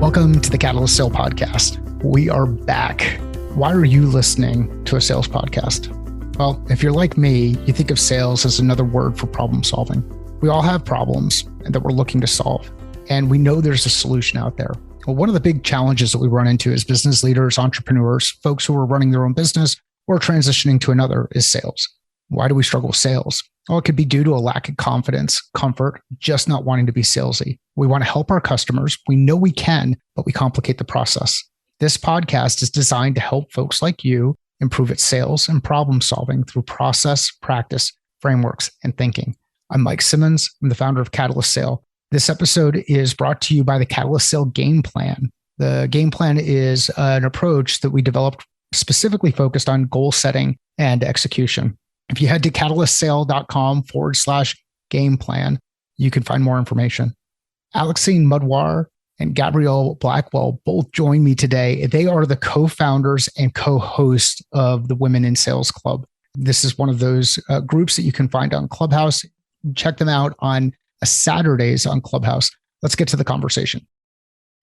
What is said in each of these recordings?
Welcome to the Catalyst Sale Podcast. We are back. Why are you listening to a sales podcast? Well, if you're like me, you think of sales as another word for problem solving. We all have problems that we're looking to solve, and we know there's a solution out there. Well, one of the big challenges that we run into as business leaders, entrepreneurs, folks who are running their own business or transitioning to another is sales. Why do we struggle with sales? Well, it could be due to a lack of confidence, comfort, just not wanting to be salesy. We want to help our customers. We know we can, but we complicate the process. This podcast is designed to help folks like you improve at sales and problem solving through process, practice, frameworks, and thinking. I'm Mike Simmons. I'm the founder of Catalyst Sale. This episode is brought to you by the Catalyst Sale Game Plan. The game plan is an approach that we developed specifically focused on goal setting and execution. If you head to catalystsale.com/game plan, you can find more information. Alexine Mudawar and Gabrielle Blackwell both join me today. They are the co-founders and co-hosts of the Women in Sales Club. This is one of those groups that you can find on Clubhouse. Check them out on Saturdays on Clubhouse. Let's get to the conversation.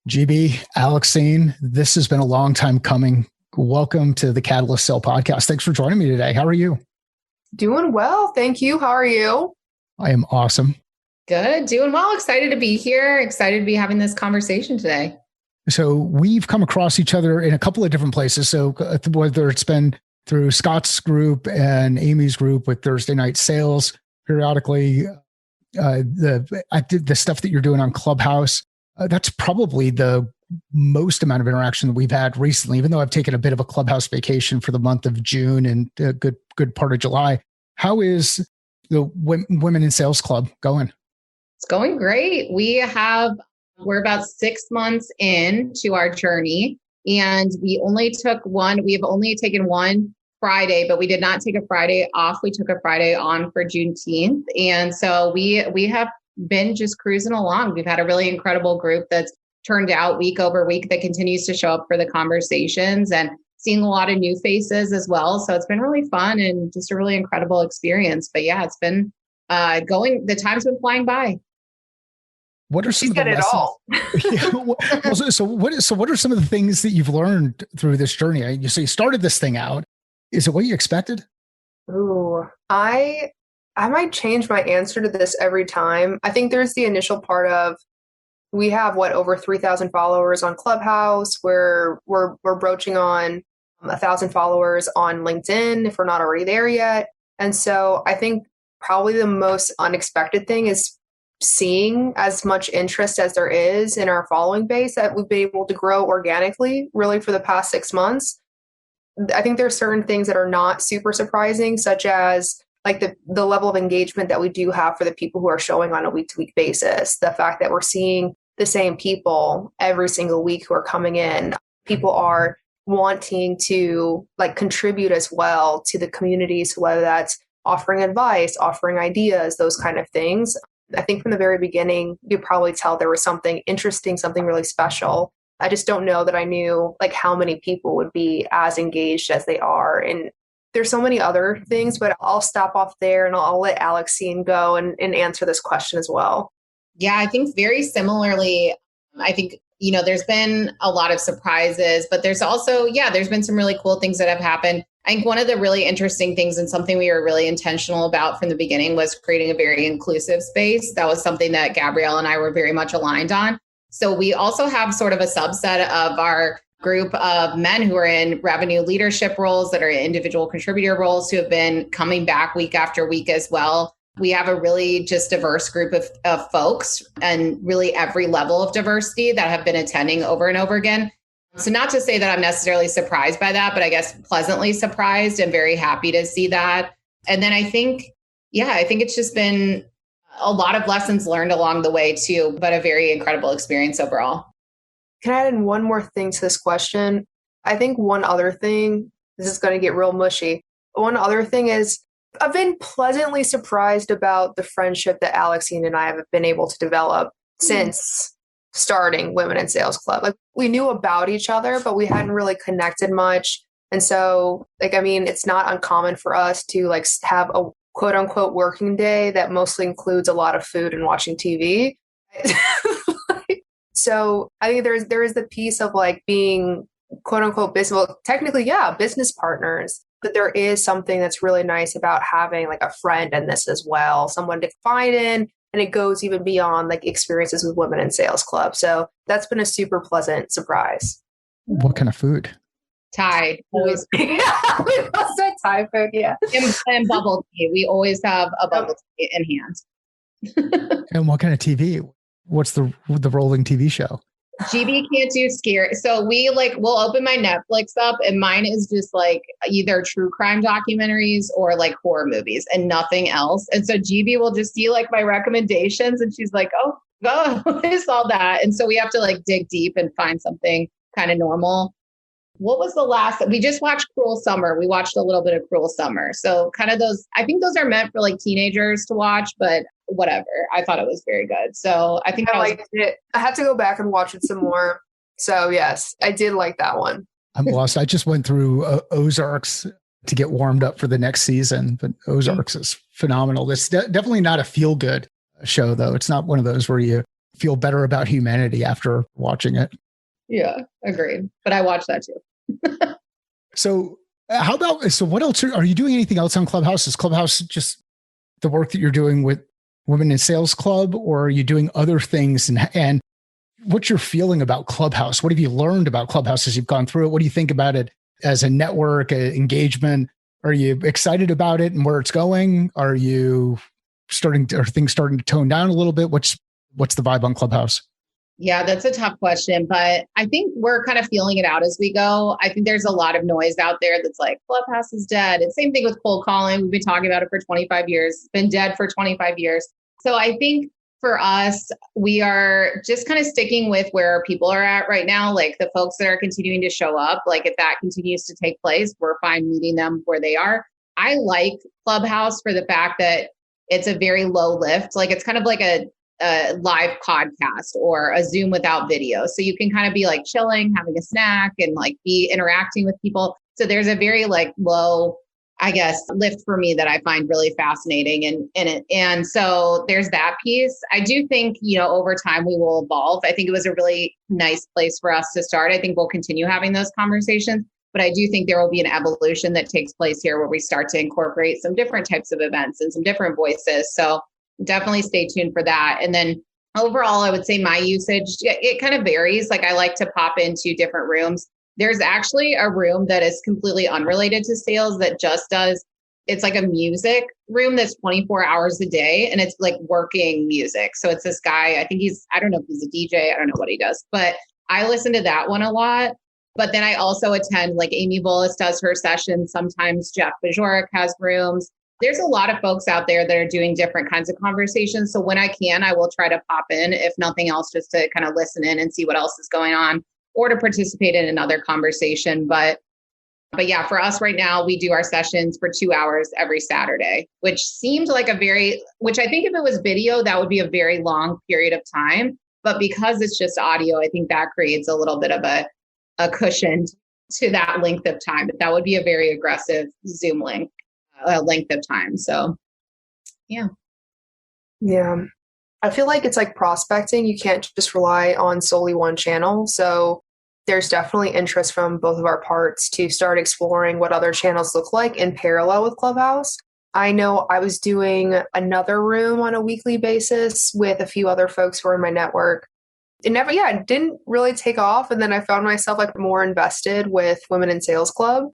GB, Alexine, this has been a long time coming. Welcome to the Catalyst Sale Podcast. Thanks for joining me today. How are you? Doing well. Thank you. How are you? I am awesome. Good. Doing well. Excited to be here. Excited to be having this conversation today. So we've come across each other in a couple of different places. So whether it's been through Scott's group and Amy's group with Thursday Night Sales, periodically, the stuff that you're doing on Clubhouse, that's probably the most amount of interaction that we've had recently, even though I've taken a bit of a Clubhouse vacation for the month of June and a good part of July. How is the Women in Sales Club going? It's going great. We're about 6 months into our journey, and we've only taken one Friday, but we did not take a Friday off. We took a Friday on for Juneteenth. And so we have been just cruising along. We've had a really incredible group that's turned out week over week that continues to show up for the conversations and seeing a lot of new faces as well. So it's been really fun and just a really incredible experience. But yeah, it's been the time's been flying by. What are some of the lessons? So what are some of the things that you've learned through this journey? So you started this thing out. Is it what you expected? Ooh, I might change my answer to this every time. I think there's the initial part of we have over 3,000 followers on Clubhouse. We're broaching on 1,000 followers on LinkedIn if we're not already there yet. And so I think probably the most unexpected thing is seeing as much interest as there is in our following base that we've been able to grow organically really for the past 6 months. I think there are certain things that are not super surprising, such as like the level of engagement that we do have for the people who are showing on a week-to-week basis. The fact that we're seeing the same people every single week who are coming in. People are wanting to contribute as well to the communities, whether that's offering advice, offering ideas, those kind of things. I think from the very beginning, you probably tell there was something interesting, something really special. I just don't know that I knew how many people would be as engaged as they are. And there's so many other things, but I'll stop off there and I'll let Alexine go and answer this question as well. Yeah, I think very similarly, I think, there's been a lot of surprises, but there's also, there's been some really cool things that have happened. I think one of the really interesting things and something we were really intentional about from the beginning was creating a very inclusive space. That was something that Gabrielle and I were very much aligned on. So we also have sort of a subset of our group of men who are in revenue leadership roles, that are individual contributor roles, who have been coming back week after week as well. We have a really just diverse group of folks and really every level of diversity that have been attending over and over again. So not to say that I'm necessarily surprised by that, but I guess pleasantly surprised and very happy to see that. And then I think it's just been a lot of lessons learned along the way too, but a very incredible experience overall. Can I add in one more thing to this question? I think one other thing, this is going to get real mushy. One other thing is I've been pleasantly surprised about the friendship that Alexine and I have been able to develop since starting Women in Sales Club. We knew about each other, but we hadn't really connected much. And so, it's not uncommon for us to have a quote unquote working day that mostly includes a lot of food and watching TV. So I think there is the piece of like being quote unquote business, well, technically, yeah, business partners. But there is something that's really nice about having like a friend in this as well, someone to confide in. And it goes even beyond like experiences with Women in Sales Club. So that's been a super pleasant surprise. What kind of food? Thai, always. Yeah, we both said Thai food, yeah. And bubble tea. We always have a bubble tea in hand. And what kind of TV? What's the rolling TV show? GB can't do scary. So we'll open my Netflix up and mine is just like either true crime documentaries or like horror movies and nothing else. And so GB will just see like my recommendations and she's like, oh, what is all that? And so we have to like dig deep and find something kind of normal. What was the last? We just watched Cruel Summer. We watched a little bit of Cruel Summer. So kind of those, I think those are meant for like teenagers to watch, but whatever. I thought it was very good. So I think I liked it. I had to go back and watch it some more. So yes, I did like that one. I'm lost. I just went through Ozarks to get warmed up for the next season, but Ozarks is phenomenal. It's definitely not a feel good show though. It's not one of those where you feel better about humanity after watching it. Yeah, agreed. But I watched that too. So what else are you doing anything else on Clubhouse? Is Clubhouse just the work that you're doing with Women in Sales Club, or are you doing other things? And what's your feeling about Clubhouse? What have you learned about Clubhouse as you've gone through it? What do you think about it as a network, engagement? Are you excited about it and where it's going? Are things starting to tone down a little bit? What's the vibe on Clubhouse? Yeah, that's a tough question, but I think we're kind of feeling it out as we go. I think there's a lot of noise out there that's like Clubhouse is dead. It's same thing with cold calling. We've been talking about it for 25 years. It's been dead for 25 years. So I think for us, we are just kind of sticking with where people are at right now. Like the folks that are continuing to show up, like if that continues to take place, we're fine meeting them where they are. I like Clubhouse for the fact that it's a very low lift. Like it's kind of like a live podcast or a Zoom without video. So you can kind of be like chilling, having a snack and like be interacting with people. So there's a very like low, I guess, lift for me that I find really fascinating in it. And so there's that piece. I do think, over time we will evolve. I think it was a really nice place for us to start. I think we'll continue having those conversations, but I do think there will be an evolution that takes place here where we start to incorporate some different types of events and some different voices. So definitely stay tuned for that. And then overall, I would say my usage, it kind of varies. Like I like to pop into different rooms. There's actually a room that is completely unrelated to sales that just it's like a music room that's 24 hours a day and it's like working music. So it's this guy, I don't know if he's a DJ, I don't know what he does, but I listen to that one a lot. But then I also attend like Amy Bullis does her sessions. Sometimes Jeff Bajorek has rooms. There's a lot of folks out there that are doing different kinds of conversations. So when I can, I will try to pop in, if nothing else, just to kind of listen in and see what else is going on or to participate in another conversation. But yeah, for us right now, we do our sessions for 2 hours every Saturday, which seemed like which I think if it was video, that would be a very long period of time. But because it's just audio, I think that creates a little bit of a cushion to that length of time. But that would be a very aggressive Zoom length of time. So, yeah. Yeah. I feel like it's like prospecting. You can't just rely on solely one channel. So there's definitely interest from both of our parts to start exploring what other channels look like in parallel with Clubhouse. I know I was doing another room on a weekly basis with a few other folks who are in my network. It didn't really take off. And then I found myself like more invested with Women in Sales Club.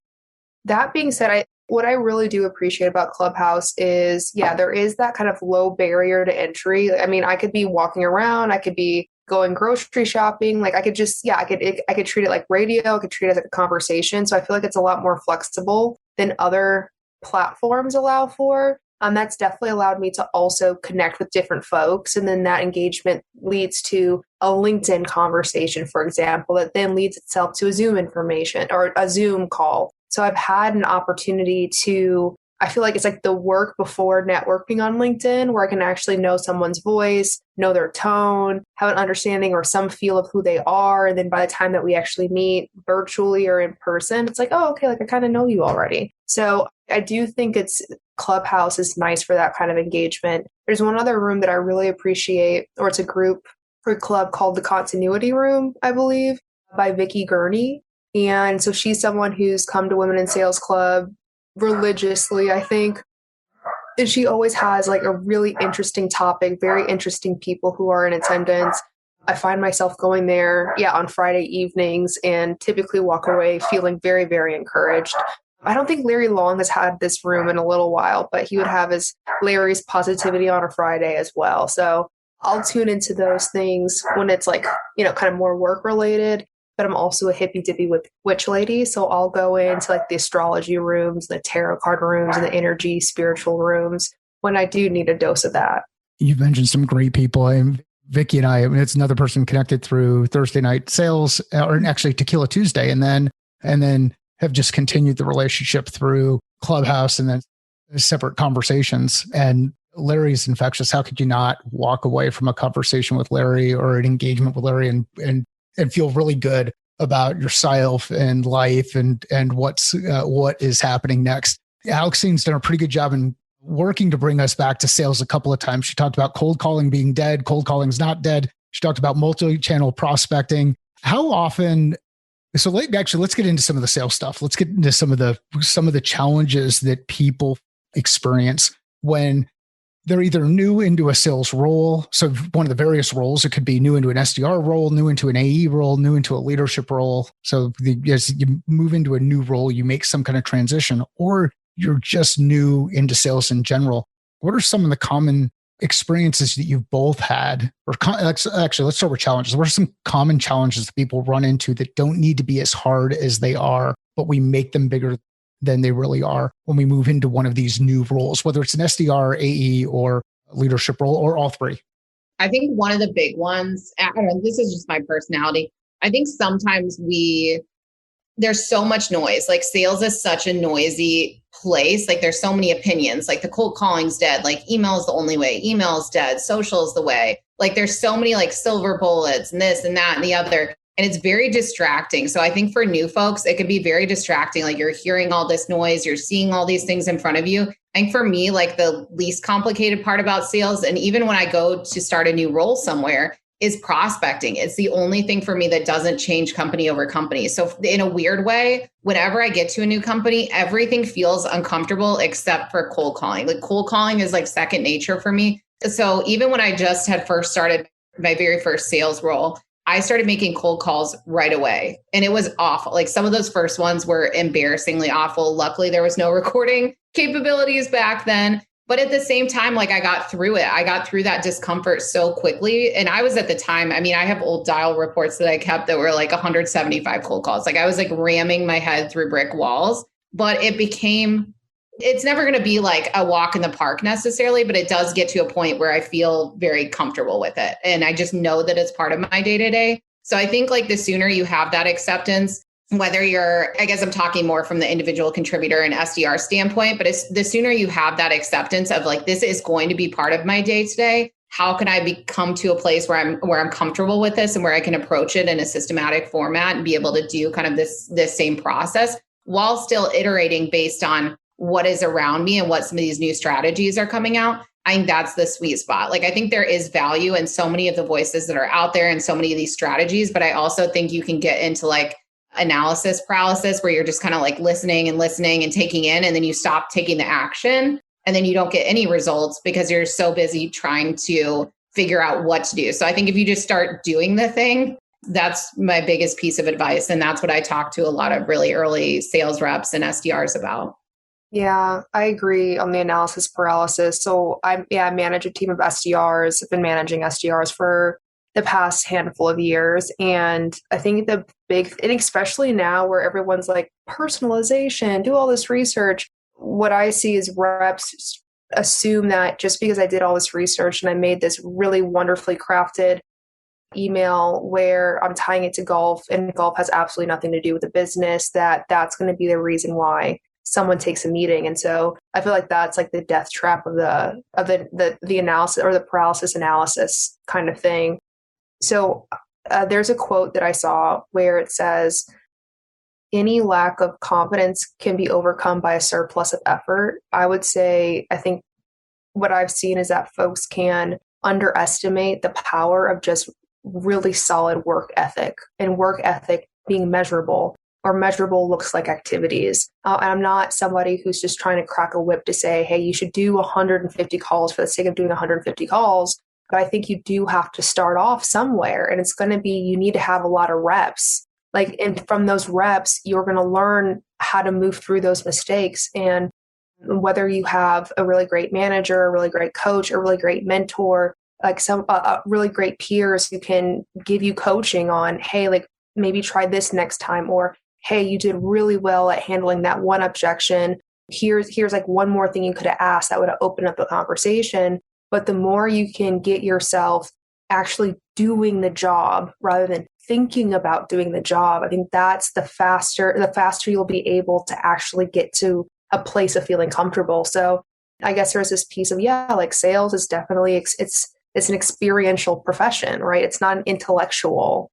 That being said, what I really do appreciate about Clubhouse is, there is that kind of low barrier to entry. I mean, I could be walking around, I could be going grocery shopping. Like I could just, I could treat it like radio. I could treat it as like a conversation. So I feel like it's a lot more flexible than other platforms allow for. That's definitely allowed me to also connect with different folks. And then that engagement leads to a LinkedIn conversation, for example, that then leads itself to a Zoom information or a Zoom call. So I've had an opportunity I feel like it's like the work before networking on LinkedIn, where I can actually know someone's voice, know their tone, have an understanding or some feel of who they are. And then by the time that we actually meet virtually or in person, it's like, oh, okay, like I kind of know you already. So I do think Clubhouse is nice for that kind of engagement. There's one other room that I really appreciate, or it's a group her club called the Continuity Room, I believe, by Vicky Gurney. And so she's someone who's come to Women in Sales Club religiously, I think. And she always has like a really interesting topic, very interesting people who are in attendance. I find myself going there, on Friday evenings and typically walk away feeling very, very encouraged. I don't think Larry Long has had this room in a little while, but he would have his Larry's Positivity on a Friday as well. So I'll tune into those things when it's like, kind of more work related. But I'm also a hippy dippy with witch lady. So I'll go into like the astrology rooms, the tarot card rooms, and the energy spiritual rooms when I do need a dose of that. You've mentioned some great people. And Vicky and I mean, it's another person connected through Thursday night sales, or actually Tequila Tuesday, and then have just continued the relationship through Clubhouse and then separate conversations. And Larry's infectious. How could you not walk away from a conversation with Larry or an engagement with Larry and feel really good about yourself and life and what is happening next? Alexine's done a pretty good job in working to bring us back to sales a couple of times. She talked about cold calling being dead. Cold calling is not dead. She talked about multi-channel prospecting. How often? So let's get into some of the sales stuff. Let's get into some of the challenges that people experience when they're either new into a sales role. So one of the various roles, it could be new into an SDR role, new into an AE role, new into a leadership role. So as you move into a new role, you make some kind of transition, or you're just new into sales in general. What are some of the common experiences that you've both had? Or actually, let's start with challenges. What are some common challenges that people run into that don't need to be as hard as they are, but we make them bigger than they really are when we move into one of these new roles, whether it's an SDR, AE, or leadership role, or all three? I think one of the big ones, I don't know, this is just my personality. I think sometimes there's so much noise. Like sales is such a noisy place. Like there's so many opinions. Like the cold calling's dead. Like email is the only way. Email is dead. Social is the way. Like there's so many like silver bullets and this and that and the other. And it's very distracting. So I think for new folks, it could be very distracting. Like you're hearing all this noise, you're seeing all these things in front of you. I think for me, like the least complicated part about sales, and even when I go to start a new role somewhere, is prospecting. It's the only thing for me that doesn't change company over company. So in a weird way, whenever I get to a new company, everything feels uncomfortable except for cold calling. Like cold calling is like second nature for me. So even when I just had first started my very first sales role, I started making cold calls right away. And it was awful. Like some of those first ones were embarrassingly awful. Luckily, there was no recording capabilities back then. But at the same time, like I got through it. I got through that discomfort so quickly. And I was at the time, I mean, I have old dial reports that I kept that were like 175 cold calls. Like I was like ramming my head through brick walls, but it's never going to be like a walk in the park necessarily, but it does get to a point where I feel very comfortable with it. And I just know that it's part of my day to day. So I think like the sooner you have that acceptance, whether I guess I'm talking more from the individual contributor and SDR standpoint, but it's the sooner you have that acceptance of like, this is going to be part of my day to day. How can I come to a place where I'm comfortable with this and where I can approach it in a systematic format and be able to do kind of this same process while still iterating based on what is around me and what some of these new strategies are coming out. I think that's the sweet spot. Like, I think there is value in so many of the voices that are out there and so many of these strategies, but I also think you can get into like analysis paralysis where you're just kind of like listening and taking in, and then you stop taking the action and then you don't get any results because you're so busy trying to figure out what to do. So I think if you just start doing the thing, that's my biggest piece of advice. And that's what I talk to a lot of really early sales reps and SDRs about. Yeah, I agree on the analysis paralysis. So I manage a team of SDRs. I've been managing SDRs for the past handful of years. And I think and especially now where everyone's like personalization, do all this research, what I see is reps assume that just because I did all this research and I made this really wonderfully crafted email where I'm tying it to golf and golf has absolutely nothing to do with the business, that's going to be the reason why someone takes a meeting. And so I feel like that's like the death trap of the analysis or the paralysis analysis kind of thing. So there's a quote that I saw where it says, any lack of confidence can be overcome by a surplus of effort. I would say, I think what I've seen is that folks can underestimate the power of just really solid work ethic, and work ethic being measurable, or measurable looks like activities. And I'm not somebody who's just trying to crack a whip to say, hey, you should do 150 calls for the sake of doing 150 calls. But I think you do have to start off somewhere, and it's going to be, you need to have a lot of reps. Like, and from those reps, you're going to learn how to move through those mistakes. And whether you have a really great manager, a really great coach, a really great mentor, like some really great peers who can give you coaching on, hey, like maybe try this next time, or hey, you did really well at handling that one objection. Here's like one more thing you could have asked that would have opened up the conversation. But the more you can get yourself actually doing the job rather than thinking about doing the job, I think that's the faster you'll be able to actually get to a place of feeling comfortable. So I guess there's this piece of, like sales is definitely, it's an experiential profession, right? It's not an intellectual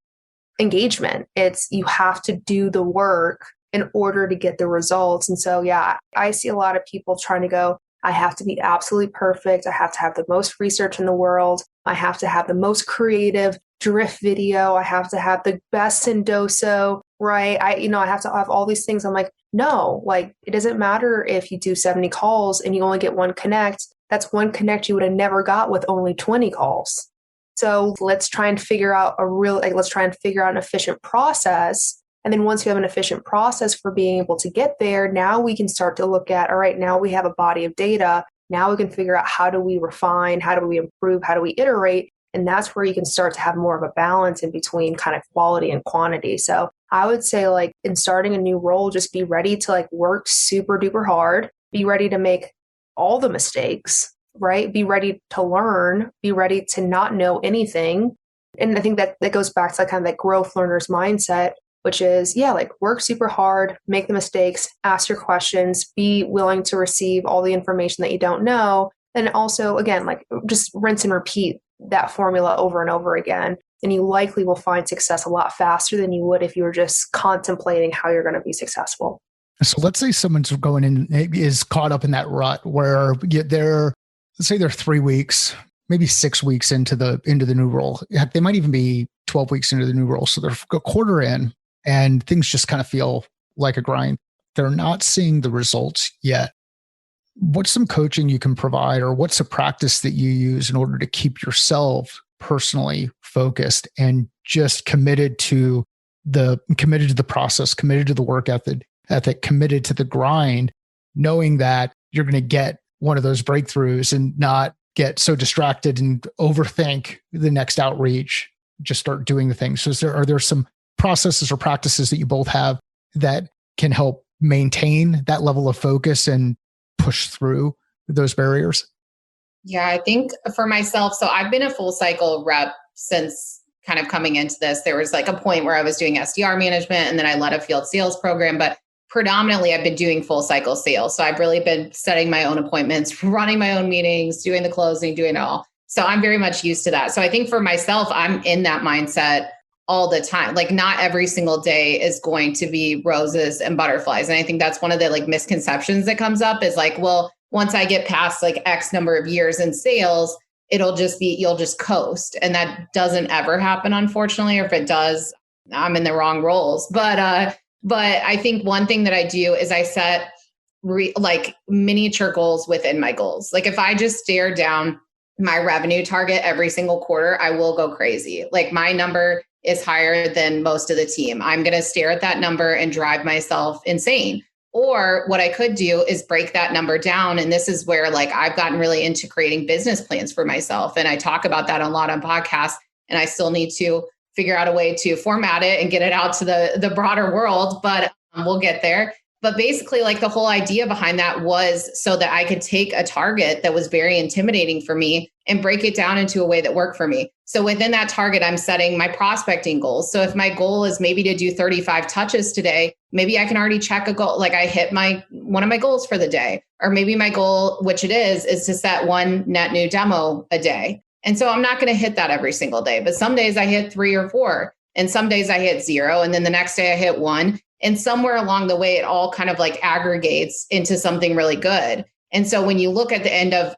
engagement. It's, you have to do the work in order to get the results. And so, I see a lot of people trying to go, I have to be absolutely perfect. I have to have the most research in the world. I have to have the most creative drift video. I have to have the best Sendoso, right? I have to have all these things. I'm like, no, like it doesn't matter if you do 70 calls and you only get one connect. That's one connect you would have never got with only 20 calls. So let's try and figure out an efficient process. And then once you have an efficient process for being able to get there, now we can start to look at, all right, now we have a body of data. Now we can figure out, how do we refine? How do we improve? How do we iterate? And that's where you can start to have more of a balance in between kind of quality and quantity. So I would say, like, in starting a new role, just be ready to like work super duper hard, be ready to make all the mistakes, right? Be ready to learn, be ready to not know anything. And I think that goes back to kind of that growth learner's mindset, which is, like work super hard, make the mistakes, ask your questions, be willing to receive all the information that you don't know. And also, again, like just rinse and repeat that formula over and over again. And you likely will find success a lot faster than you would if you were just contemplating how you're going to be successful. So let's say someone's going in, is caught up in that rut where let's say they're 3 weeks, maybe 6 weeks into the new role. They might even be 12 weeks into the new role. So they're a quarter in and things just kind of feel like a grind. They're not seeing the results yet. What's some coaching you can provide, or what's a practice that you use in order to keep yourself personally focused and just committed to the process, committed to the work ethic, committed to the grind, knowing that you're going to get one of those breakthroughs and not get so distracted and overthink the next outreach, just start doing the things. So are there some processes or practices that you both have that can help maintain that level of focus and push through those barriers? Yeah, I think for myself, so I've been a full cycle rep since kind of coming into this. There was like a point where I was doing SDR management and then I led a field sales program, but predominantly I've been doing full cycle sales. So I've really been setting my own appointments, running my own meetings, doing the closing, doing it all. So I'm very much used to that. So I think for myself, I'm in that mindset all the time. Like not every single day is going to be roses and butterflies. And I think that's one of the like misconceptions that comes up is like, well, once I get past like X number of years in sales, it'll just be, you'll just coast. And that doesn't ever happen, unfortunately. Or if it does, I'm in the wrong roles. But I think one thing that I do is I set like miniature goals within my goals. Like if I just stare down my revenue target every single quarter, I will go crazy. Like my number is higher than most of the team. I'm going to stare at that number and drive myself insane. Or what I could do is break that number down. And this is where like I've gotten really into creating business plans for myself. And I talk about that a lot on podcasts, and I still need to figure out a way to format it and get it out to the broader world, but we'll get there. But basically like the whole idea behind that was so that I could take a target that was very intimidating for me and break it down into a way that worked for me. So within that target, I'm setting my prospecting goals. So if my goal is maybe to do 35 touches today, maybe I can already check a goal. Like I hit one of my goals for the day, or maybe my goal, which it is to set one net new demo a day. And so I'm not going to hit that every single day, but some days I hit 3 or 4, and some days I hit 0. And then the next day I hit 1. And somewhere along the way, it all kind of like aggregates into something really good. And so when you look at the end of,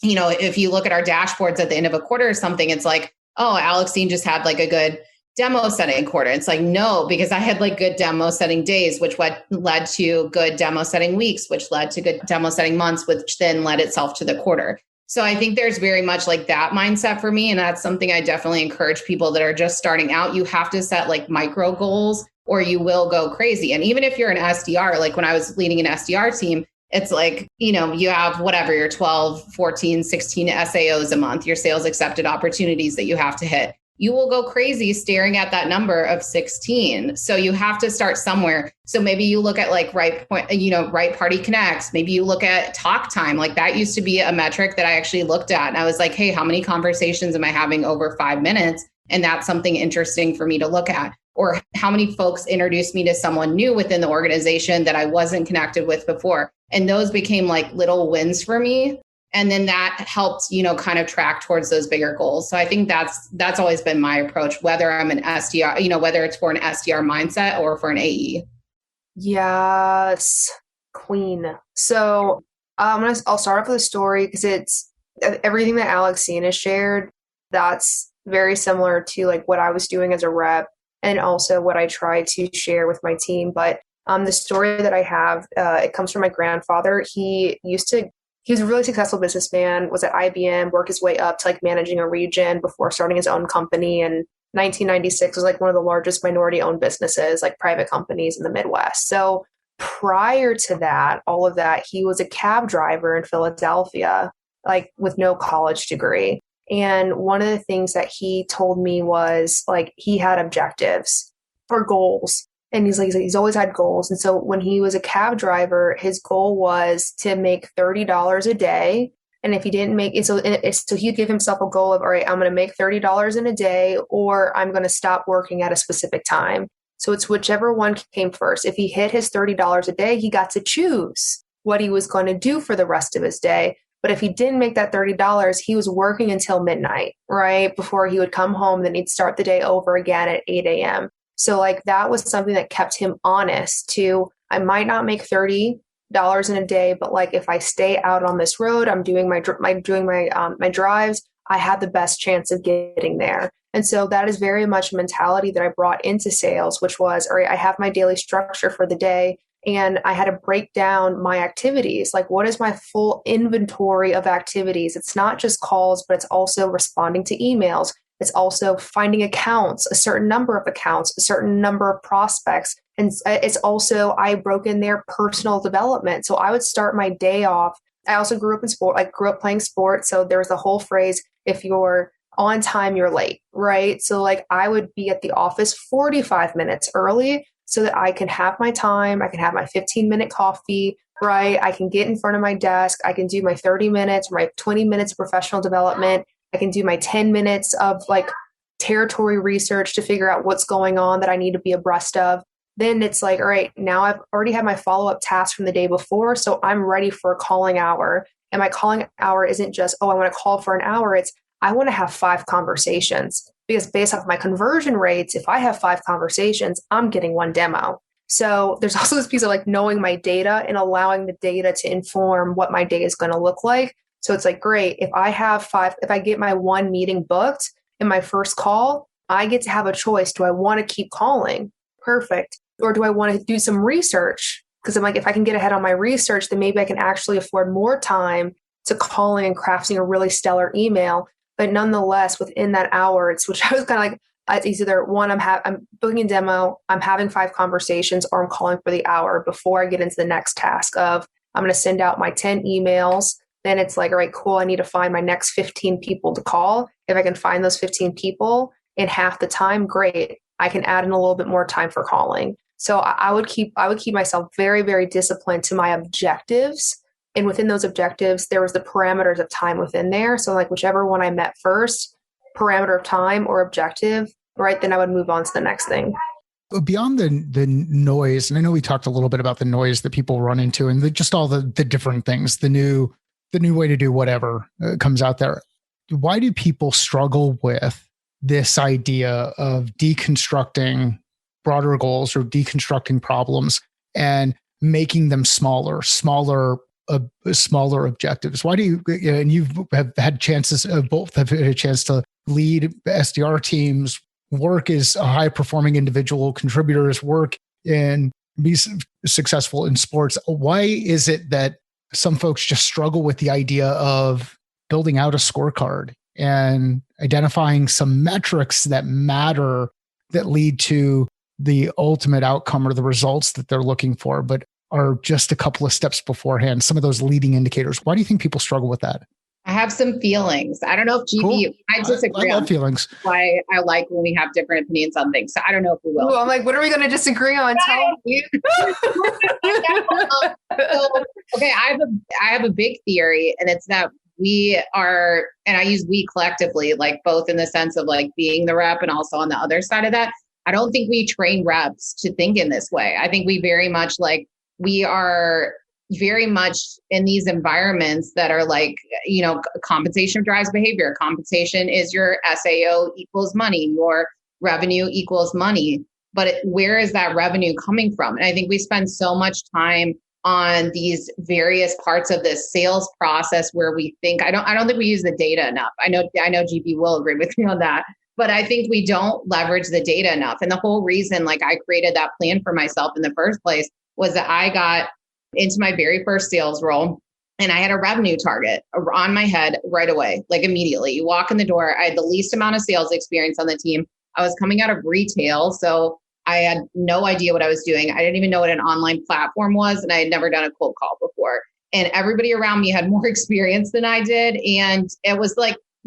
if you look at our dashboards at the end of a quarter or something, it's like, oh, Alexine just had like a good demo setting quarter. It's like, no, because I had like good demo setting days, which led to good demo setting weeks, which led to good demo setting months, which then led itself to the quarter. So I think there's very much like that mindset for me. And that's something I definitely encourage people that are just starting out. You have to set like micro goals or you will go crazy. And even if you're an SDR, like when I was leading an SDR team, it's like, you have whatever, your 12, 14, 16 SAOs a month, your sales accepted opportunities that you have to hit. You will go crazy staring at that number of 16. So you have to start somewhere. So maybe you look at like right party connects. Maybe you look at talk time. Like that used to be a metric that I actually looked at. And I was like, hey, how many conversations am I having over 5 minutes? And that's something interesting for me to look at. Or how many folks introduced me to someone new within the organization that I wasn't connected with before. And those became like little wins for me. And then that helped, kind of track towards those bigger goals. So I think that's always been my approach, whether I'm an SDR, whether it's for an SDR mindset or for an AE. Yes, queen. So I'll start off with a story because it's everything that Alexine has shared. That's very similar to like what I was doing as a rep and also what I try to share with my team. But the story that I have, it comes from my grandfather. He was a really successful businessman, was at IBM, worked his way up to like managing a region before starting his own company. And 1996 was like one of the largest minority owned businesses, like private companies in the Midwest. So prior to that, all of that, he was a cab driver in Philadelphia, like with no college degree. And one of the things that he told me was like he had objectives or goals. And he's always had goals. And so when he was a cab driver, his goal was to make $30 a day. And if he didn't make it, so he'd give himself a goal of, all right, I'm going to make $30 in a day, or I'm going to stop working at a specific time. So it's whichever one came first. If he hit his $30 a day, he got to choose what he was going to do for the rest of his day. But if he didn't make that $30, he was working until midnight, right? Before he would come home, then he'd start the day over again at 8 a.m. So like that was something that kept him honest to, I might not make $30 in a day, but like if I stay out on this road, I'm doing my drives, I have the best chance of getting there. And so that is very much a mentality that I brought into sales, which was, all right, I have my daily structure for the day and I had to break down my activities. Like what is my full inventory of activities? It's not just calls, but it's also responding to emails. It's also finding accounts, a certain number of accounts, a certain number of prospects. And it's also, I broke in their personal development. So I would start my day off. I also grew up in sport. I grew up playing sports. So there's the whole phrase, if you're on time, you're late, right? So like I would be at the office 45 minutes early so that I can have my time. I can have my 15-minute coffee, right? I can get in front of my desk. I can do my 30 minutes, my 20 minutes of professional development. I can do my 10 minutes of like territory research to figure out what's going on that I need to be abreast of. Then it's like, all right, now I've already had my follow-up task from the day before. So I'm ready for a calling hour. And my calling hour isn't just, oh, I want to call for an hour. It's, I want to have 5 conversations because based off my conversion rates, if I have 5 conversations, I'm getting 1 demo. So there's also this piece of like knowing my data and allowing the data to inform what my day is going to look like. So it's like, great, if I get my 1 meeting booked in my first call, I get to have a choice. Do I want to keep calling? Perfect. Or do I want to do some research? Because I'm like, if I can get ahead on my research, then maybe I can actually afford more time to calling and crafting a really stellar email. But nonetheless, within that hour, which I was kind of like, it's either one, I'm booking a demo, I'm having 5 conversations, or I'm calling for the hour before I get into the next task of, I'm going to send out my 10 emails. Then it's like, all right, cool. I need to find my next 15 people to call. If I can find those 15 people in half the time, great. I can add in a little bit more time for calling. So I would keep myself very, very disciplined to my objectives. And within those objectives, there was the parameters of time within there. So like whichever one I met first, parameter of time or objective, right? Then I would move on to the next thing. Beyond the noise, and I know we talked a little bit about the noise that people run into and just all the different things, the new way to do whatever comes out there. Why do people struggle with this idea of deconstructing broader goals or deconstructing problems and making them smaller smaller objectives? Why do you, and you have had chances, both have had a chance to lead SDR teams, work as a high performing individual, contributors, work and be successful in sports. Why is it that some folks just struggle with the idea of building out a scorecard and identifying some metrics that matter, that lead to the ultimate outcome or the results that they're looking for, but are just a couple of steps beforehand, some of those leading indicators? Why do you think people struggle with that? I have some feelings. I don't know if GB, cool. I disagree I love on feelings. Why I like when we have different opinions on things. So I don't know if we will. Ooh, I'm like, what are we going to disagree on? Tell me. Okay, I have a big theory, and it's that we are, and I use we collectively, like both in the sense of like being the rep and also on the other side of that. I don't think we train reps to think in this way. I think we very much we are very much in these environments that are like, compensation drives behavior. Compensation is your SAO equals money, your revenue equals money. But where is that revenue coming from? And I think we spend so much time on these various parts of this sales process where we think, I don't think we use the data enough. I know GB will agree with me on that, but I think we don't leverage the data enough. And the whole reason I created that plan for myself in the first place was that I got into my very first sales role and I had a revenue target on my head right away, immediately. You walk in the door, I had the least amount of sales experience on the team. I was coming out of retail, so I had no idea what I was doing. I didn't even know what an online platform was, and I had never done a cold call before. And everybody around me had more experience than I did. And it was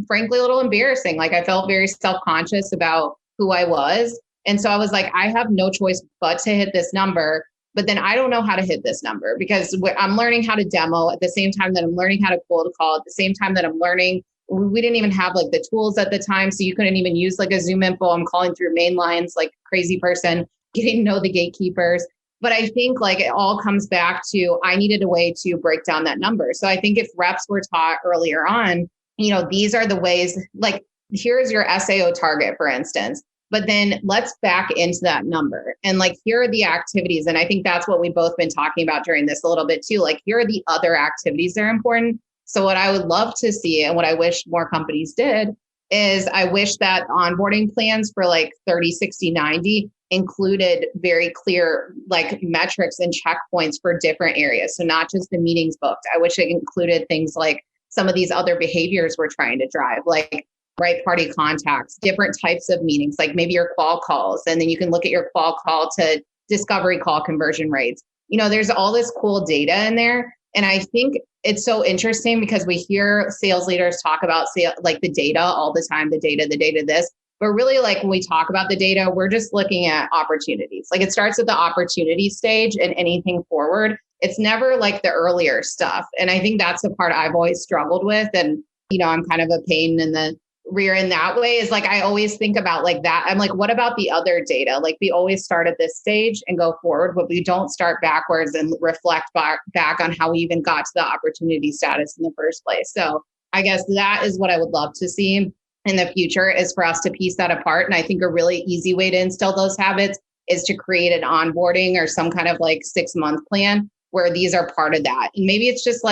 frankly, a little embarrassing. I felt very self-conscious about who I was. And so I was like, I have no choice but to hit this number. But then I don't know how to hit this number because I'm learning how to demo at the same time that I'm learning how to cold call, at the same time that I'm learning. We didn't even have the tools at the time. So you couldn't even use a Zoom info. I'm calling through main lines like a crazy person, getting to know the gatekeepers. But I think it all comes back to I needed a way to break down that number. So I think if reps were taught earlier on, these are the ways, here's your SAO target, for instance. But then let's back into that number. And here are the activities. And I think that's what we've both been talking about during this a little bit too. Here are the other activities that are important. So what I would love to see and what I wish more companies did is I wish that onboarding plans for 30, 60, 90 included very clear metrics and checkpoints for different areas. So not just the meetings booked. I wish it included things like some of these other behaviors we're trying to drive, right party contacts, different types of meetings, maybe your qual calls. And then you can look at your qual call to discovery call conversion rates. There's all this cool data in there. And I think it's so interesting because we hear sales leaders talk about the data all the time, the data, this. But really, when we talk about the data, we're just looking at opportunities. It starts at the opportunity stage and anything forward. It's never the earlier stuff. And I think that's the part I've always struggled with. And, I'm kind of a pain in the rear in that way is I always think about that. I'm what about the other data? We always start at this stage and go forward, but we don't start backwards and reflect back on how we even got to the opportunity status in the first place. So I guess that is what I would love to see in the future is for us to piece that apart. And I think a really easy way to instill those habits is to create an onboarding or some kind of 6-month plan where these are part of that. And maybe it's just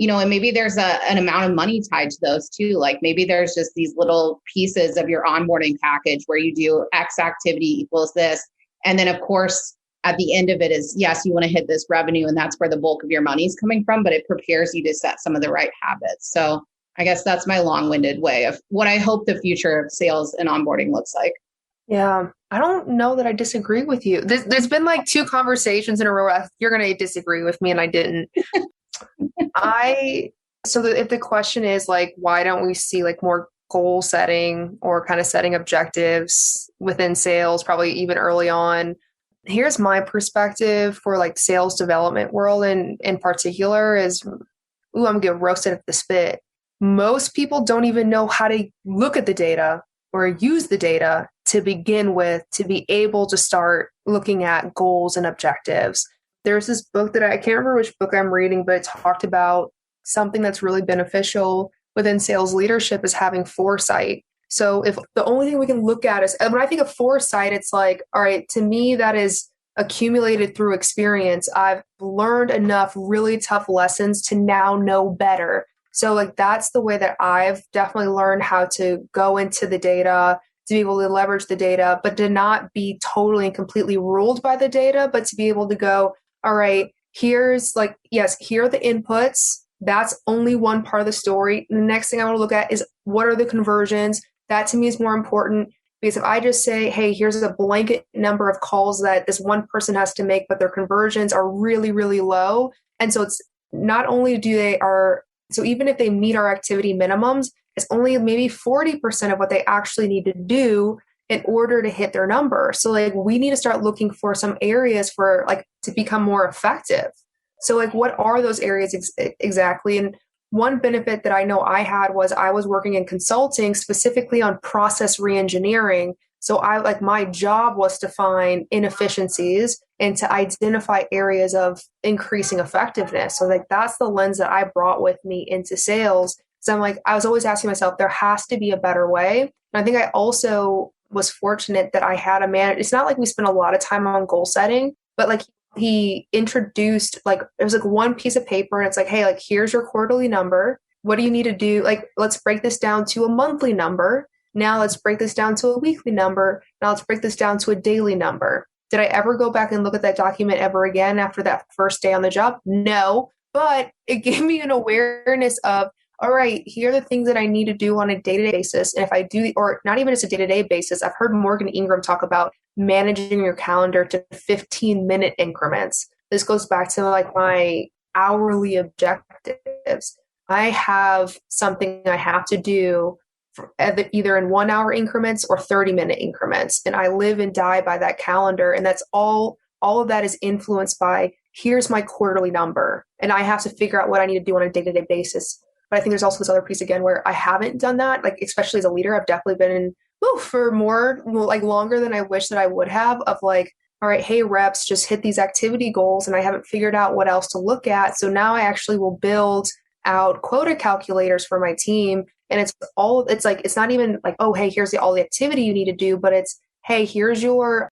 and maybe there's an amount of money tied to those too. Maybe there's just these little pieces of your onboarding package where you do X activity equals this. And then of course, at the end of it is, yes, you want to hit this revenue and that's where the bulk of your money is coming from, but it prepares you to set some of the right habits. So I guess that's my long-winded way of what I hope the future of sales and onboarding looks like. Yeah, I don't know that I disagree with you. There's been 2 conversations in a row. You're going to disagree with me and I didn't. If the question is why don't we see more goal setting or kind of setting objectives within sales, probably even early on, here's my perspective for sales development world and in particular is, I'm gonna get roasted at the spit. Most people don't even know how to look at the data or use the data to begin with to be able to start looking at goals and objectives. There's this book that I can't remember which book I'm reading, but it talked about something that's really beneficial within sales leadership is having foresight. So if the only thing we can look at is, when I think of foresight, it's all right, to me, that is accumulated through experience. I've learned enough really tough lessons to now know better. So like that's the way that I've definitely learned how to go into the data, to be able to leverage the data, but to not be totally and completely ruled by the data, but to be able to go, all right, here's like, yes, here are the inputs. That's only one part of the story. The next thing I want to look at is what are the conversions? That to me is more important, because if I just say, hey, here's a blanket number of calls that this one person has to make, but their conversions are really, really low. And so it's not only so even if they meet our activity minimums, it's only maybe 40% of what they actually need to do in order to hit their number. So like we need to start looking for some areas for like to become more effective. So like what are those areas exactly? And one benefit that I know I had was I was working in consulting specifically on process reengineering. So my job was to find inefficiencies and to identify areas of increasing effectiveness. So like that's the lens that I brought with me into sales. So I was always asking myself, there has to be a better way. And I think I also was fortunate that I had a man. It's not like we spent a lot of time on goal setting, but like he introduced, like, it was like one piece of paper and it's like, hey, like, here's your quarterly number. What do you need to do? Like, let's break this down to a monthly number. Now let's break this down to a weekly number. Now let's break this down to a daily number. Did I ever go back and look at that document ever again after that first day on the job? No, but it gave me an awareness of, all right, here are the things that I need to do on a day-to-day basis. And if I do, or not even as a day-to-day basis, I've heard Morgan Ingram talk about managing your calendar to 15-minute increments. This goes back to like my hourly objectives. I have something I have to do either in 1 hour increments or 30-minute increments. And I live and die by that calendar. And that's all of that is influenced by, here's my quarterly number. And I have to figure out what I need to do on a day-to-day basis. But I think there's also this other piece again where I haven't done that. Like, especially as a leader, I've definitely been in for more, like longer than I wish that I would have, of like, all right, hey, reps, just hit these activity goals. And I haven't figured out what else to look at. So now I actually will build out quota calculators for my team. And it's not even like, oh, hey, here's all the activity you need to do, but it's, hey, here's your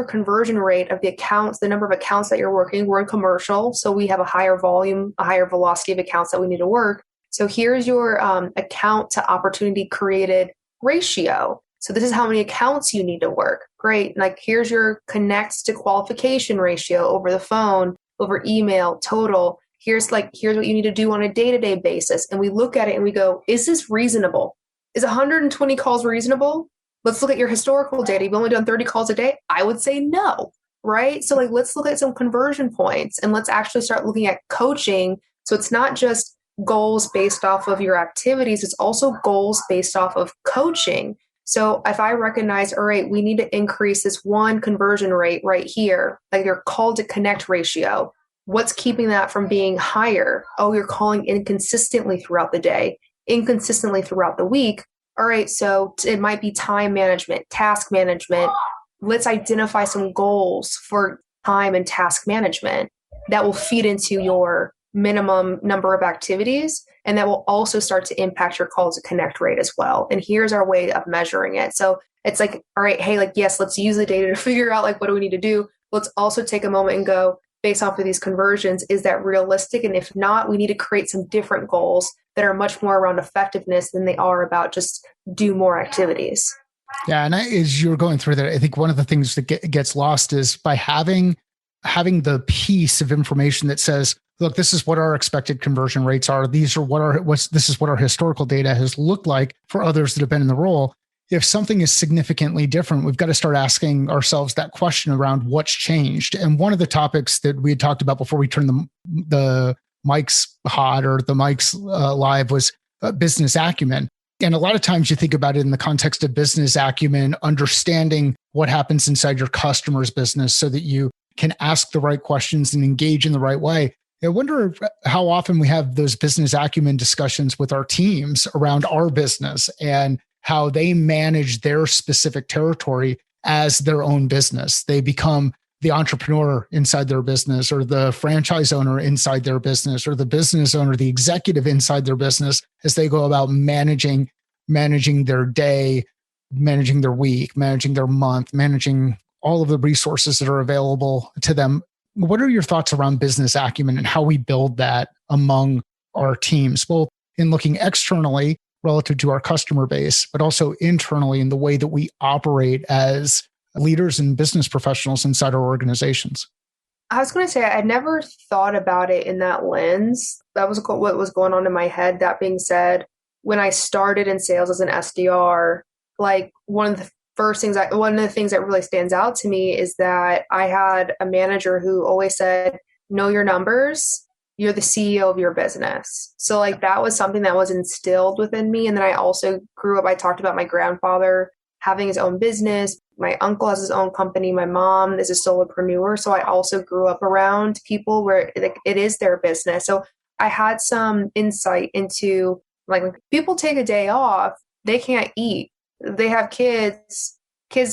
conversion rate of the accounts, the number of accounts that you're working. We're in commercial, so we have a higher volume, a higher velocity of accounts that we need to work. So here's your account to opportunity created ratio. So this is how many accounts you need to work. Great. Like, here's your connects to qualification ratio over the phone, over email, total. Here's what you need to do on a day-to-day basis. And we look at it and we go, is this reasonable? Is 120 calls reasonable? Let's look at your historical data. You've only done 30 calls a day. I would say no, right? So like, let's look at some conversion points and let's actually start looking at coaching. So it's not just goals based off of your activities. It's also goals based off of coaching. So if I recognize, all right, we need to increase this one conversion rate right here, like your call to connect ratio. What's keeping that from being higher? Oh, you're calling inconsistently throughout the day, inconsistently throughout the week. All right, so it might be time management, task management. Let's identify some goals for time and task management that will feed into your minimum number of activities. And that will also start to impact your call to connect rate as well. And here's our way of measuring it. So it's like, all right, hey, like, yes, let's use the data to figure out like, what do we need to do? Let's also take a moment and go, based off of these conversions, is that realistic? And if not, we need to create some different goals that are much more around effectiveness than they are about just do more activities. Yeah. And as you're going through that, I think one of the things that gets lost is by having the piece of information that says, look, this is what our expected conversion rates are. This is what our historical data has looked like for others that have been in the role. If something is significantly different, we've got to start asking ourselves that question around what's changed. And one of the topics that we had talked about before we turned the mics hot or the mics live was business acumen. And a lot of times you think about it in the context of business acumen, understanding what happens inside your customer's business so that you can ask the right questions and engage in the right way. I wonder how often we have those business acumen discussions with our teams around our business and how they manage their specific territory as their own business. They become the entrepreneur inside their business, or the franchise owner inside their business, or the business owner, the executive inside their business, as they go about managing their day, managing their week, managing their month, managing all of the resources that are available to them. What are your thoughts around business acumen and how we build that among our teams, both in looking externally relative to our customer base, but also internally in the way that we operate as leaders and business professionals inside our organizations? I was going to say, I never thought about it in that lens. That was what was going on in my head. That being said, when I started in sales as an SDR, like one of the things that really stands out to me is that I had a manager who always said, know your numbers. You're the CEO of your business. So like that was something that was instilled within me. And then I also grew up, I talked about my grandfather having his own business. My uncle has his own company. My mom is a solopreneur. So I also grew up around people where it is their business. So I had some insight into like when people take a day off, they can't eat. They have kids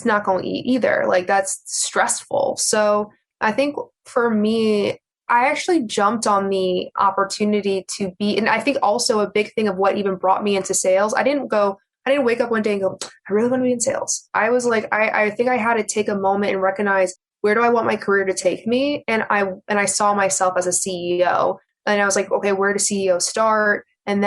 not going to eat either. Like that's stressful. So I think for me, I actually jumped on the opportunity to be, and I think also a big thing of what even brought me into sales. I didn't wake up one day and go, I really want to be in sales. I was like, I think I had to take a moment and recognize, where do I want my career to take me? And I saw myself as a CEO, and I was like, okay, where does CEO start? And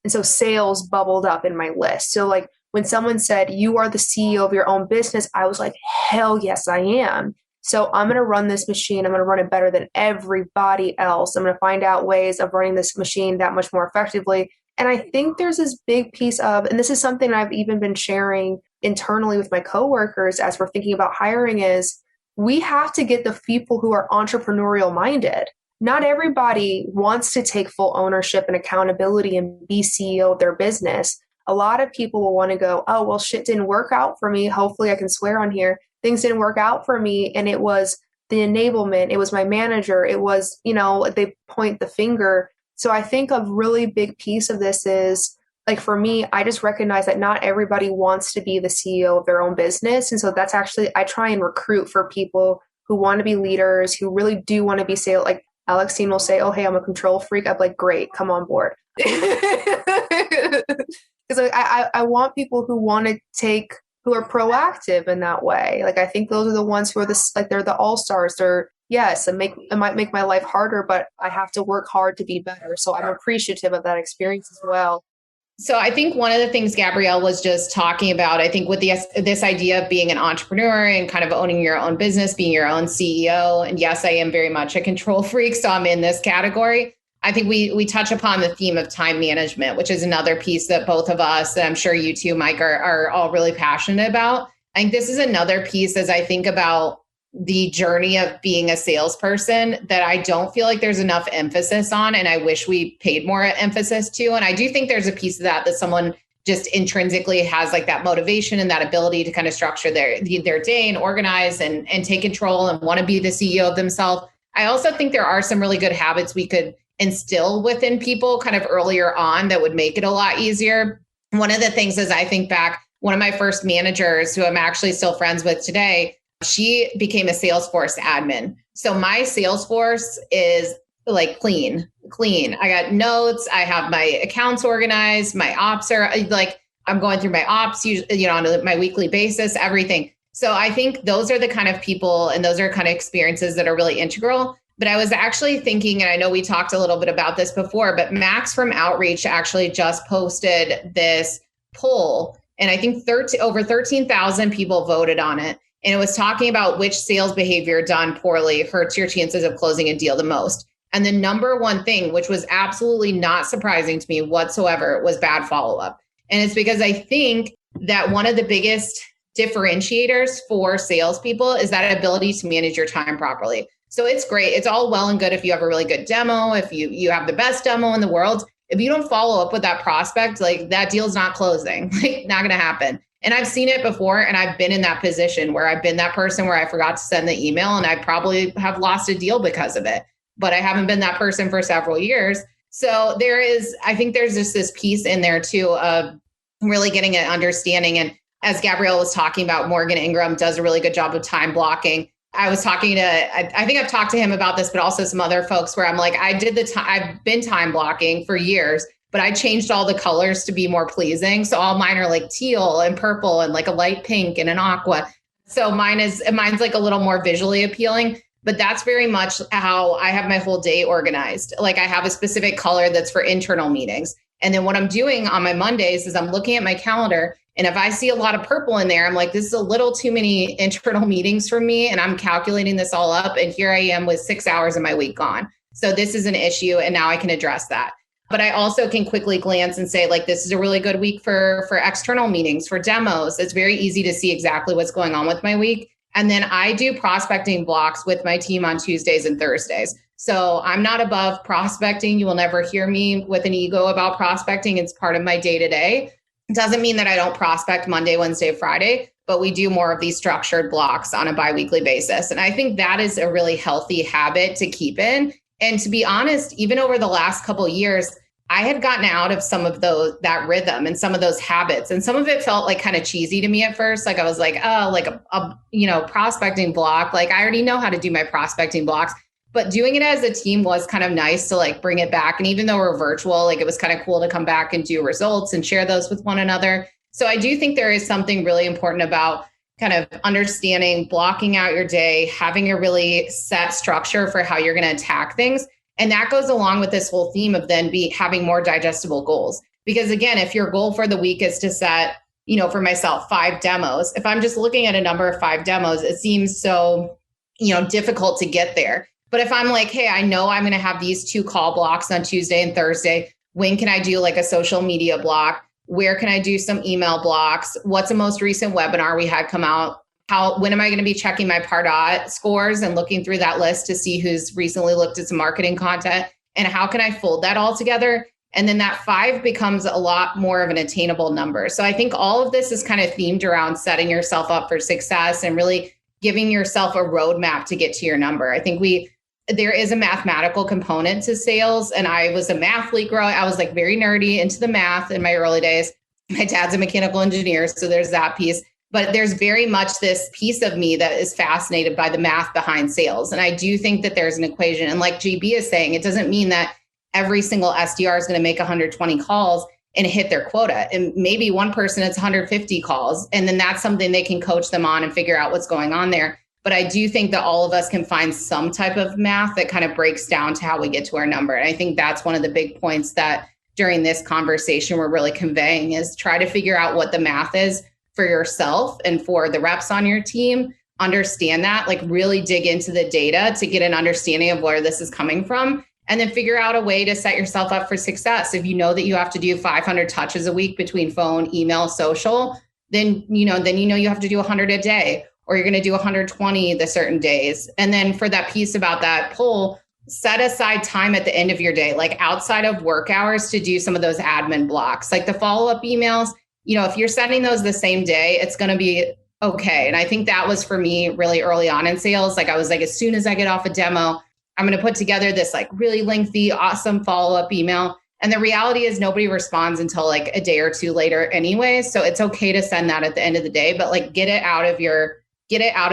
so sales bubbled up in my list. So like when someone said, you are the CEO of your own business, I was like, hell yes, I am. So I'm going to run this machine. I'm going to run it better than everybody else. I'm going to find out ways of running this machine that much more effectively. And I think there's this big piece of, and this is something I've even been sharing internally with my coworkers as we're thinking about hiring, is we have to get the people who are entrepreneurial minded. Not everybody wants to take full ownership and accountability and be CEO of their business. A lot of people will want to go, oh, well, shit didn't work out for me. Hopefully I can swear on here. Things didn't work out for me. And it was the enablement. It was my manager. It was, they point the finger. So I think a really big piece of this is, like for me, I just recognize that not everybody wants to be the CEO of their own business. And so that's actually, I try and recruit for people who want to be leaders, who really do want to be sales. Like Alexine will say, oh, hey, I'm a control freak. I'm like, great, come on board. Because I want people who want to who are proactive in that way. Like, I think those are the ones who are they're the all-stars. They're, yes, it might make my life harder, but I have to work hard to be better. So I'm appreciative of that experience as well. So I think one of the things Gabrielle was just talking about, I think with this idea of being an entrepreneur and kind of owning your own business, being your own CEO. And yes, I am very much a control freak, so I'm in this category. I think we touch upon the theme of time management, which is another piece that both of us, and I'm sure you too, Mike, are all really passionate about. I think this is another piece as I think about the journey of being a salesperson that I don't feel like there's enough emphasis on. And I wish we paid more emphasis to. And I do think there's a piece of that someone just intrinsically has like that motivation and that ability to kind of structure their day and organize and take control and want to be the CEO of themselves. I also think there are some really good habits we could instill within people kind of earlier on that would make it a lot easier. One of the things is I think back, one of my first managers who I'm actually still friends with today, she became a Salesforce admin. So my Salesforce is like clean. I got notes. I have my accounts organized. My ops are like, I'm going through my ops, on my weekly basis, everything. So I think those are the kind of people and those are kind of experiences that are really integral. But I was actually thinking, and I know we talked a little bit about this before, but Max from Outreach actually just posted this poll. And I think over 13,000 people voted on it. And it was talking about which sales behavior done poorly hurts your chances of closing a deal the most. And the number one thing, which was absolutely not surprising to me whatsoever, was bad follow-up. And it's because I think that one of the biggest differentiators for salespeople is that ability to manage your time properly. So it's great. It's all well and good if you have a really good demo, if you have the best demo in the world. If you don't follow up with that prospect, like that deal's not closing, like not going to happen. And I've seen it before, and I've been in that position where I've been that person where I forgot to send the email and I probably have lost a deal because of it, but I haven't been that person for several years. So I think there's just this piece in there too of really getting an understanding. And as Gabrielle was talking about, Morgan Ingram does a really good job of time blocking. I was talking to, I think I've talked to him about this, but also some other folks where I'm like, I've been time blocking for years, but I changed all the colors to be more pleasing. So all mine are like teal and purple and like a light pink and an aqua. So mine's like a little more visually appealing, but that's very much how I have my whole day organized. Like I have a specific color that's for internal meetings. And then what I'm doing on my Mondays is I'm looking at my calendar. And if I see a lot of purple in there, I'm like, this is a little too many internal meetings for me. And I'm calculating this all up. And here I am with 6 hours of my week gone. So this is an issue. And now I can address that. But I also can quickly glance and say, like, this is a really good week for external meetings, for demos. It's very easy to see exactly what's going on with my week. And then I do prospecting blocks with my team on Tuesdays and Thursdays. So I'm not above prospecting. You will never hear me with an ego about prospecting. It's part of my day-to-day. It doesn't mean that I don't prospect Monday, Wednesday, Friday, but we do more of these structured blocks on a biweekly basis. And I think that is a really healthy habit to keep in. And to be honest, even over the last couple of years, I had gotten out of some of that rhythm and some of those habits. And some of it felt like kind of cheesy to me at first. Like I was like, oh, like a prospecting block. Like I already know how to do my prospecting blocks. But doing it as a team was kind of nice to like bring it back. And even though we're virtual, like it was kind of cool to come back and do results and share those with one another. So I do think there is something really important about kind of understanding, blocking out your day, having a really set structure for how you're going to attack things. And that goes along with this whole theme of then having more digestible goals. Because again, if your goal for the week is to set, for myself, 5 demos, if I'm just looking at a number of 5 demos, it seems so, difficult to get there. But if I'm like, hey, I know I'm going to have these 2 call blocks on Tuesday and Thursday, when can I do like a social media block? Where can I do some email blocks? What's the most recent webinar we had come out? When am I going to be checking my Pardot scores and looking through that list to see who's recently looked at some marketing content? And how can I fold that all together? And then that 5 becomes a lot more of an attainable number. So I think all of this is kind of themed around setting yourself up for success and really giving yourself a roadmap to get to your number. I think there is a mathematical component to sales. And I was a mathlete girl. I was like very nerdy into the math in my early days. My dad's a mechanical engineer, so there's that piece. But there's very much this piece of me that is fascinated by the math behind sales. And I do think that there's an equation. And like GB is saying, it doesn't mean that every single SDR is going to make 120 calls and hit their quota. And maybe one person, it's 150 calls. And then that's something they can coach them on and figure out what's going on there. But I do think that all of us can find some type of math that kind of breaks down to how we get to our number. And I think that's one of the big points that during this conversation we're really conveying is try to figure out what the math is for yourself and for the reps on your team. Understand that, like really dig into the data to get an understanding of where this is coming from, and then figure out a way to set yourself up for success. If you know that you have to do 500 touches a week between phone, email, social, then you have to do 100 a day, or you're going to do 120 the certain days. And then for that piece about that poll, set aside time at the end of your day, like outside of work hours, to do some of those admin blocks, like the follow-up emails. If you're sending those the same day, it's going to be okay. And I think that was for me really early on in sales. Like I was like, as soon as I get off a demo, I'm going to put together this like really lengthy, awesome follow-up email. And the reality is nobody responds until like a day or 2 later anyway. So it's okay to send that at the end of the day, but like get it out of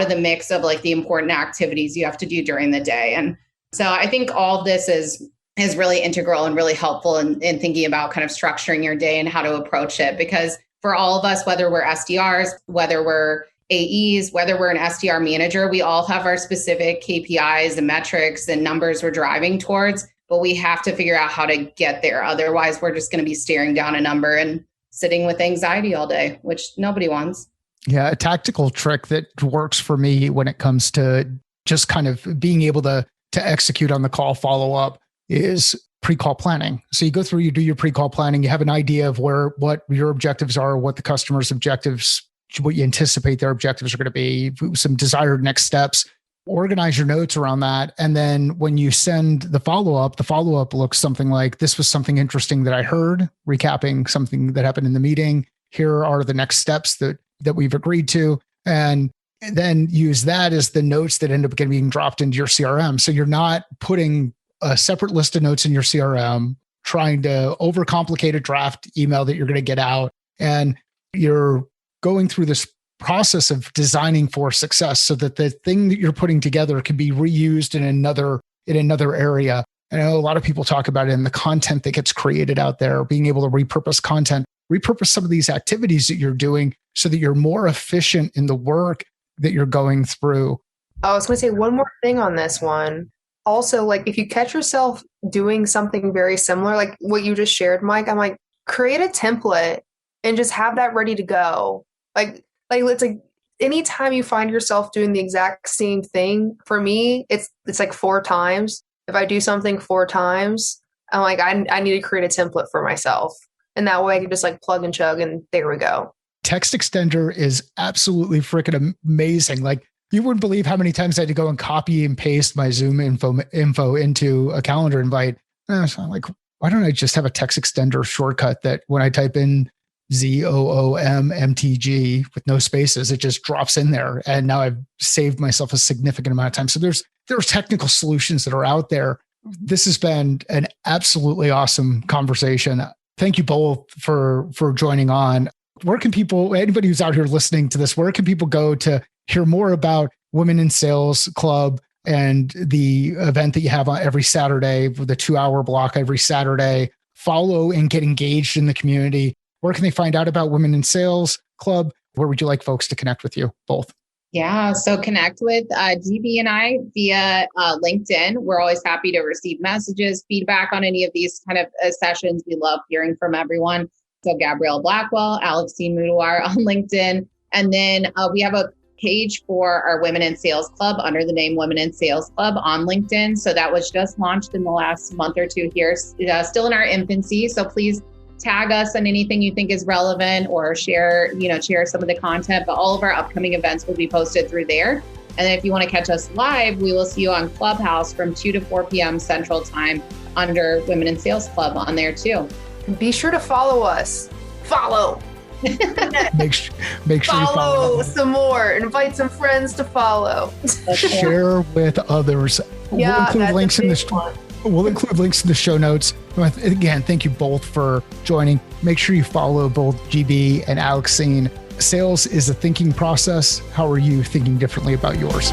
the mix of like the important activities you have to do during the day. And so I think all of this is really integral and really helpful in thinking about kind of structuring your day and how to approach it. Because for all of us, whether we're SDRs, whether we're AEs, whether we're an SDR manager, we all have our specific KPIs and metrics and numbers we're driving towards, but we have to figure out how to get there. Otherwise, we're just going to be staring down a number and sitting with anxiety all day, which nobody wants. Yeah, a tactical trick that works for me when it comes to just kind of being able to execute on the call follow-up is pre-call planning. So you go through, you do your pre-call planning, you have an idea of what your objectives are, what the customer's objectives, what you anticipate their objectives are going to be, some desired next steps, organize your notes around that. And then when you send the follow-up looks something like, this was something interesting that I heard, recapping something that happened in the meeting. Here are the next steps that we've agreed to. And then use that as the notes that end up being dropped into your CRM. So you're not putting a separate list of notes in your CRM, trying to overcomplicate a draft email that you're going to get out. And you're going through this process of designing for success so that the thing that you're putting together can be reused in another area. I know a lot of people talk about it in the content that gets created out there, being able to repurpose content, repurpose some of these activities that you're doing so that you're more efficient in the work that you're going through. I was going to say one more thing on this one. Also, like if you catch yourself doing something very similar, like what you just shared, Mike, I'm like, create a template and just have that ready to go. Like it's like anytime you find yourself doing the exact same thing, for me, it's like 4 times. If I do something 4 times, I'm like, I need to create a template for myself. And that way I can just like plug and chug and there we go. Text extender is absolutely freaking amazing. Like you wouldn't believe how many times I had to go and copy and paste my Zoom info into a calendar invite. So I'm like, why don't I just have a text extender shortcut that when I type in ZOOMMTG with no spaces, it just drops in there. And now I've saved myself a significant amount of time. So there are technical solutions that are out there. This has been an absolutely awesome conversation. Thank you both for joining on. Where can people, anybody who's out here listening to this, where can people go to hear more about Women in Sales Club and the event that you have on every Saturday with a 2-hour block every Saturday? Follow and get engaged in the community. Where can they find out about Women in Sales Club? Where would you like folks to connect with you both? Yeah, so connect with GB and I via LinkedIn. We're always happy to receive messages, feedback on any of these kind of sessions. We love hearing from everyone. So Gabrielle Blackwell, Alexine Mudawar on LinkedIn. And then we have a page for our Women in Sales Club under the name Women in Sales Club on LinkedIn. So that was just launched in the last month or 2 here, still in our infancy. So please tag us on anything you think is relevant or share some of the content, but all of our upcoming events will be posted through there. And then if you want to catch us live, we will see you on Clubhouse from 2 to 4 p.m. Central Time under Women in Sales Club on there too. Be sure to follow us. Follow. Make sure you follow some more. Invite some friends to follow. Share with others. Yeah, we'll include links in the show notes. Again, thank you both for joining. Make sure you follow both GB and Alexine. Sales is a thinking process. How are you thinking differently about yours?